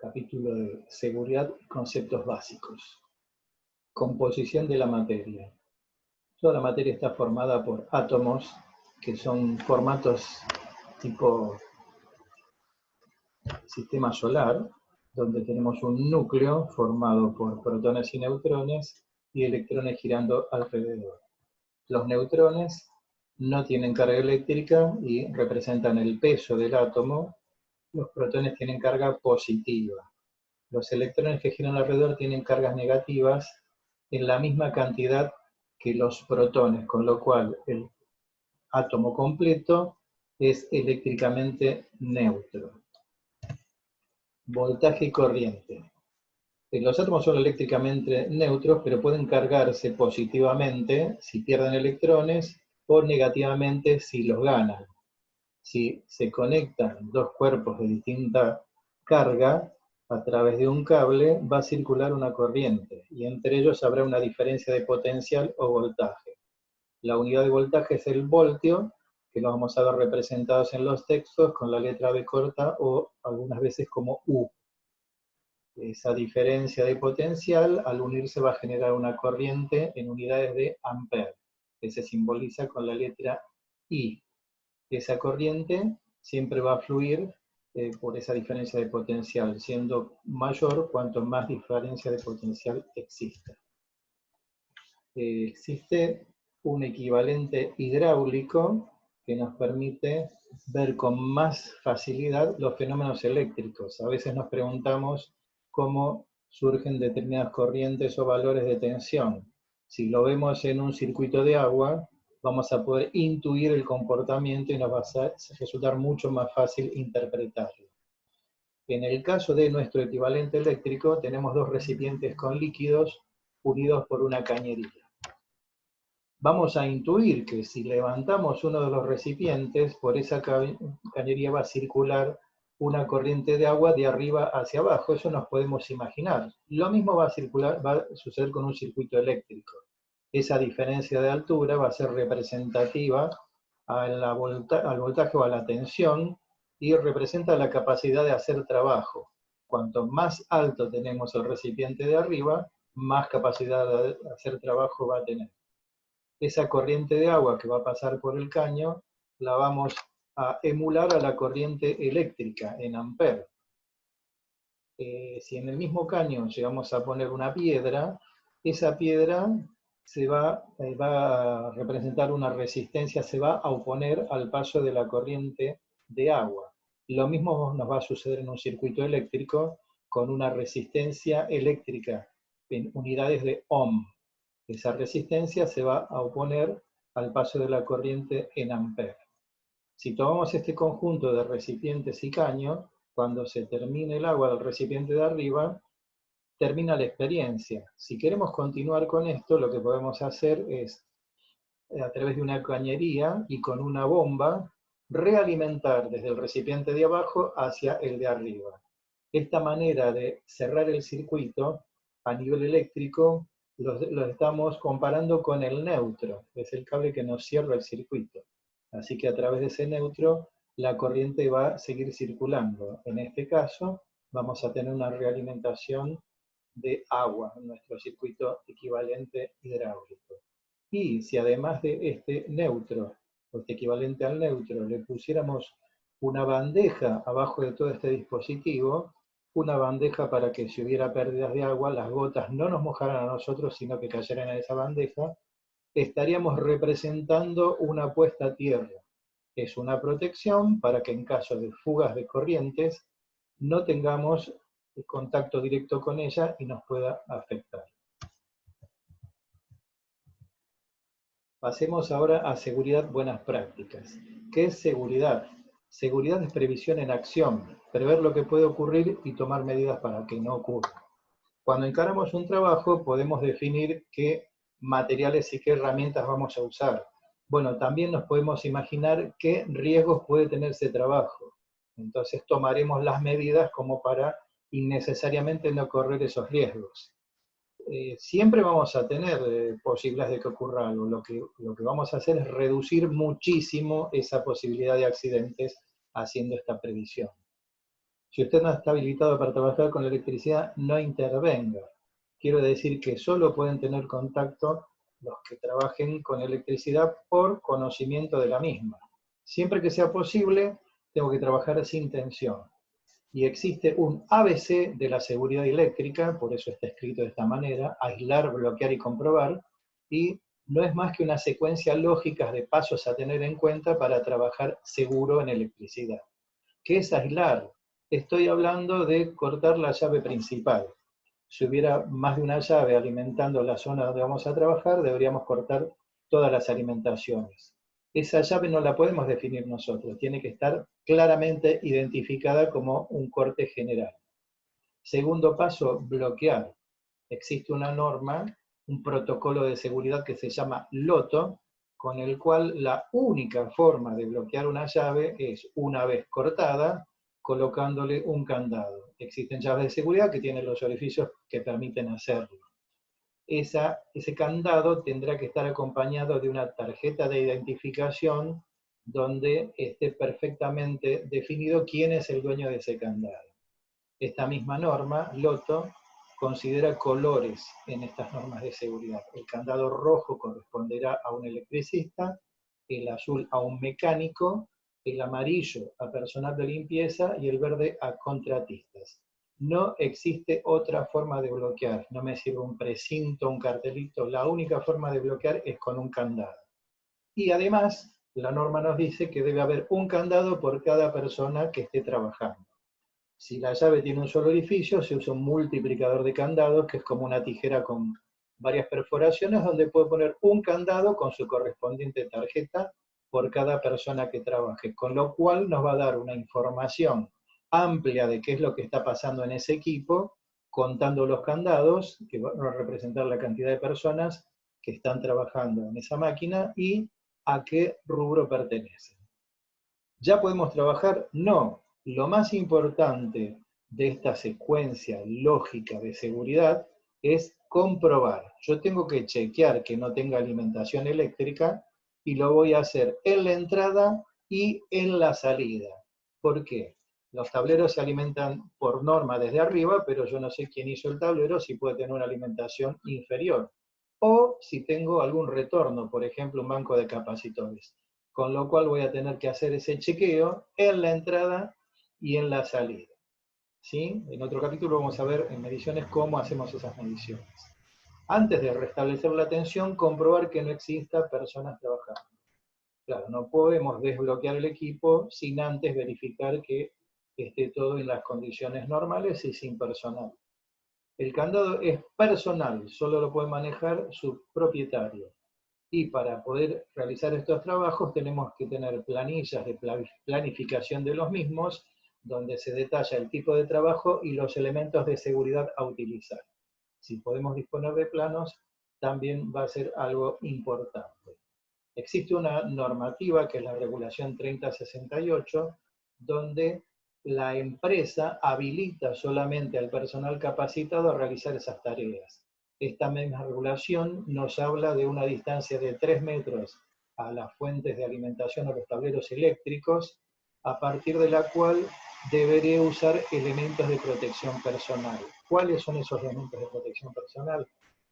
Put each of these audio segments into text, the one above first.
capítulo de seguridad y conceptos básicos. Composición de la materia. Toda la materia está formada por átomos, que son formatos tipo sistema solar, donde tenemos un núcleo formado por protones y neutrones y electrones girando alrededor. Los neutrones no tienen carga eléctrica y representan el peso del átomo. Los protones tienen carga positiva. Los electrones que giran alrededor tienen cargas negativas en la misma cantidad que los protones, con lo cual el átomo completo es eléctricamente neutro. Voltaje y corriente. Los átomos son eléctricamente neutros, pero pueden cargarse positivamente si pierden electrones o negativamente si los ganan. Si se conectan dos cuerpos de distinta carga a través de un cable, va a circular una corriente y entre ellos habrá una diferencia de potencial o voltaje. La unidad de voltaje es el voltio, que lo vamos a ver representados en los textos con la letra B corta o algunas veces como U. Esa diferencia de potencial, al unirse, va a generar una corriente en unidades de ampere, que se simboliza con la letra I. Esa corriente siempre va a fluir por esa diferencia de potencial, siendo mayor cuanto más diferencia de potencial exista. Existe un equivalente hidráulico que nos permite ver con más facilidad los fenómenos eléctricos. A veces nos preguntamos cómo surgen determinadas corrientes o valores de tensión. Si lo vemos en un circuito de agua, vamos a poder intuir el comportamiento y nos va a resultar mucho más fácil interpretarlo. En el caso de nuestro equivalente eléctrico, tenemos dos recipientes con líquidos unidos por una cañería. Vamos a intuir que si levantamos uno de los recipientes, por esa cañería va a circular una corriente de agua de arriba hacia abajo. Eso nos podemos imaginar. Lo mismo va a suceder con un circuito eléctrico. Esa diferencia de altura va a ser representativa al voltaje o a la tensión y representa la capacidad de hacer trabajo. Cuanto más alto tenemos el recipiente de arriba, más capacidad de hacer trabajo va a tener. Esa corriente de agua que va a pasar por el caño la vamos a emular a la corriente eléctrica en amperes. Si en el mismo caño llegamos a poner una piedra, esa piedra va a representar una resistencia, se va a oponer al paso de la corriente de agua. Lo mismo nos va a suceder en un circuito eléctrico con una resistencia eléctrica en unidades de ohm. Esa resistencia se va a oponer al paso de la corriente en amperes. Si tomamos este conjunto de recipientes y caño, cuando se termine el agua del recipiente de arriba, termina la experiencia. Si queremos continuar con esto, lo que podemos hacer es, a través de una cañería y con una bomba, realimentar desde el recipiente de abajo hacia el de arriba. Esta manera de cerrar el circuito a nivel eléctrico lo estamos comparando con el neutro, es el cable que nos cierra el circuito. Así que a través de ese neutro la corriente va a seguir circulando. En este caso vamos a tener una realimentación de agua en nuestro circuito equivalente hidráulico. Y si además de este neutro, o este equivalente al neutro, le pusiéramos una bandeja abajo de todo este dispositivo, una bandeja para que si hubiera pérdidas de agua, las gotas no nos mojaran a nosotros, sino que cayeran en esa bandeja, estaríamos representando una puesta a tierra. Es una protección para que en caso de fugas de corrientes no tengamos contacto directo con ella y nos pueda afectar. Pasemos ahora a seguridad, buenas prácticas. ¿Qué es seguridad? Seguridad es previsión en acción, prever lo que puede ocurrir y tomar medidas para que no ocurra. Cuando encaramos un trabajo podemos definir qué materiales y qué herramientas vamos a usar. Bueno, también nos podemos imaginar qué riesgos puede tener ese trabajo. Entonces tomaremos las medidas como para innecesariamente no correr esos riesgos. Siempre vamos a tener posibilidades de que ocurra algo. Lo que vamos a hacer es reducir muchísimo esa posibilidad de accidentes haciendo esta previsión. Si usted no está habilitado para trabajar con electricidad, no intervenga. Quiero decir que solo pueden tener contacto los que trabajen con electricidad por conocimiento de la misma. Siempre que sea posible, tengo que trabajar sin tensión. Y existe un ABC de la seguridad eléctrica, por eso está escrito de esta manera: aislar, bloquear y comprobar, y no es más que una secuencia lógica de pasos a tener en cuenta para trabajar seguro en electricidad. ¿Qué es aislar? Estoy hablando de cortar la llave principal. Si hubiera más de una llave alimentando la zona donde vamos a trabajar, deberíamos cortar todas las alimentaciones. Esa llave no la podemos definir nosotros, tiene que estar claramente identificada como un corte general. Segundo paso, bloquear. Existe una norma, un protocolo de seguridad que se llama LOTO, con el cual la única forma de bloquear una llave es, una vez cortada, colocándole un candado. Existen llaves de seguridad que tienen los orificios que permiten hacerlo. Ese candado tendrá que estar acompañado de una tarjeta de identificación donde esté perfectamente definido quién es el dueño de ese candado. Esta misma norma, LOTO, considera colores en estas normas de seguridad. El candado rojo corresponderá a un electricista, el azul a un mecánico, el amarillo a personal de limpieza y el verde a contratistas. No existe otra forma de bloquear, no me sirve un precinto, un cartelito, la única forma de bloquear es con un candado. Y además, la norma nos dice que debe haber un candado por cada persona que esté trabajando. Si la llave tiene un solo orificio, se usa un multiplicador de candados, que es como una tijera con varias perforaciones, donde puedo poner un candado con su correspondiente tarjeta por cada persona que trabaje, con lo cual nos va a dar una información amplia de qué es lo que está pasando en ese equipo, contando los candados, que van a representar la cantidad de personas que están trabajando en esa máquina y a qué rubro pertenecen. ¿Ya podemos trabajar? No. Lo más importante de esta secuencia lógica de seguridad es comprobar. Yo tengo que chequear que no tenga alimentación eléctrica y lo voy a hacer en la entrada y en la salida. ¿Por qué? Los tableros se alimentan por norma desde arriba, pero yo no sé quién hizo el tablero, si puede tener una alimentación inferior. O si tengo algún retorno, por ejemplo, un banco de capacitores. Con lo cual voy a tener que hacer ese chequeo en la entrada y en la salida. ¿Sí? En otro capítulo vamos a ver en mediciones cómo hacemos esas mediciones. Antes de restablecer la tensión, comprobar que no exista personas trabajando. Claro, no podemos desbloquear el equipo sin antes verificar que esté todo en las condiciones normales y sin personal. El candado es personal, solo lo puede manejar su propietario. Y para poder realizar estos trabajos tenemos que tener planillas de planificación de los mismos, donde se detalla el tipo de trabajo y los elementos de seguridad a utilizar. Si podemos disponer de planos, también va a ser algo importante. Existe una normativa que es la regulación 3068, donde la empresa habilita solamente al personal capacitado a realizar esas tareas. Esta misma regulación nos habla de una distancia de 3 metros a las fuentes de alimentación o los tableros eléctricos, a partir de la cual deberé usar elementos de protección personal. ¿Cuáles son esos elementos de protección personal?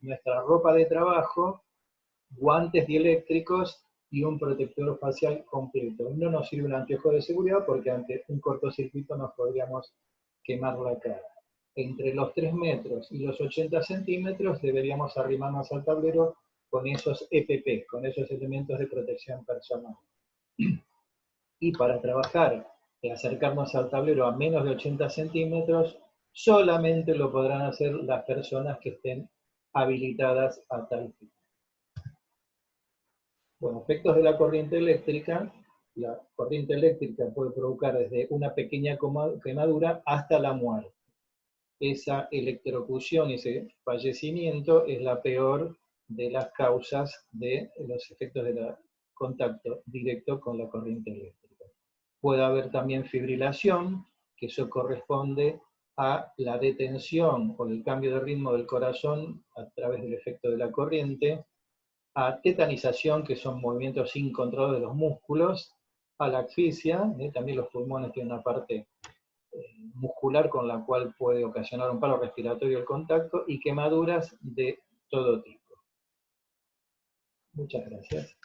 Nuestra ropa de trabajo, guantes dieléctricos y un protector facial completo. No nos sirve un anteojo de seguridad porque ante un cortocircuito nos podríamos quemar la cara. Entre los 3 metros y los 80 centímetros deberíamos arrimarnos al tablero con esos EPP, con esos elementos de protección personal. Y para trabajar y acercarnos al tablero a menos de 80 centímetros, solamente lo podrán hacer las personas que estén habilitadas a tal fin. Bueno, efectos de la corriente eléctrica. La corriente eléctrica puede provocar desde una pequeña quemadura hasta la muerte. Esa electrocución y ese fallecimiento es la peor de las causas de los efectos del contacto directo con la corriente eléctrica. Puede haber también fibrilación, que eso corresponde a la detención o el cambio de ritmo del corazón a través del efecto de la corriente, a tetanización, que son movimientos incontrolados de los músculos, a la asfixia, también los pulmones tienen una parte muscular con la cual puede ocasionar un paro respiratorio el contacto, y quemaduras de todo tipo. Muchas gracias.